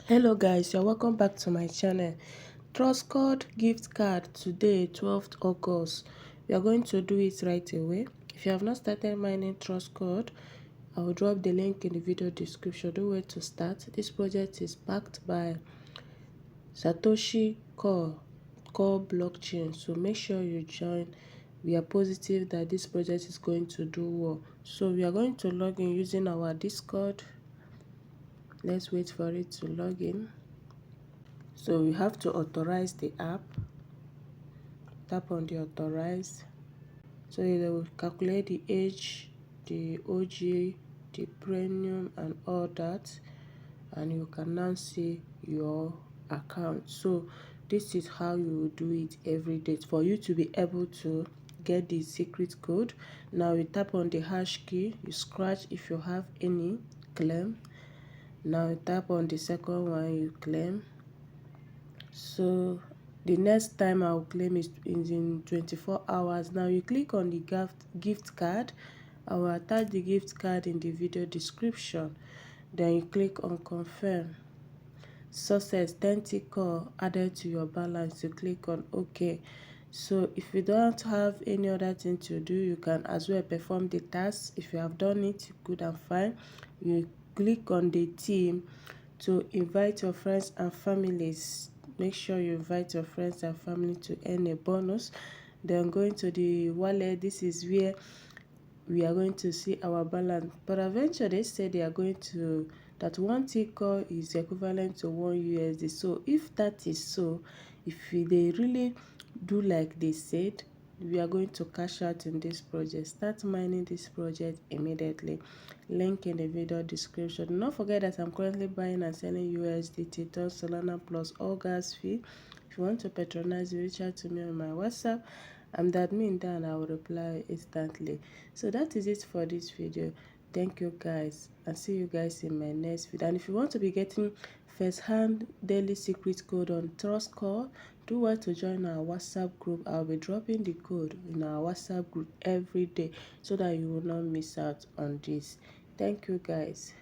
Hello guys, you're welcome back to my channel. TRUSTCORE gift card today, 12th August. We are going to do it right away. If you have not started mining TRUSTCORE, I will drop the link in the video description. Do where to start. This project is backed by Satoshi Core blockchain. So make sure you join. We are positive that this project is going to do well. So we are going to log in using our Discord. Let's wait for it to log in. So we have to authorize the app. Tap on the authorize. So it will calculate the age, the OG, the premium and all that, and you can now see your account. So this is how you will do it every day for you to be able to get the secret code. Now you tap on the hash key, you scratch if you have any claim. Now you tap on the second one, you claim. So the next time I'll claim is in 24 hours. Now you click on the gift card. I will attach the gift card in the video description. Then you click on confirm. Success, 10 TCore added to your balance. You click on OK. So if you don't have any other thing to do, you can as well perform the task. If you have done it, good and fine. You click on the team to invite your friends and families. Make sure you invite your friends and family to earn a bonus. Then going to the wallet, this is where we are going to see our balance. But eventually they say they are going to that 1 TCore is equivalent to 1 USD. So if that is so, if they really do like they said, we are going to cash out in this project. Start mining this project immediately. Link in the video description. Do not forget that I'm currently buying and selling USDT, Solana plus all gas fee. If you want to patronize, reach out to me on my WhatsApp. I'm the admin there and I will reply instantly. So that is it for this video. Thank you guys, and see you guys in my next video. And if you want to be getting first-hand daily secret code on TRUSTCORE, do well to join our WhatsApp group. I'll be dropping the code in our WhatsApp group every day so that you will not miss out on this. Thank you guys.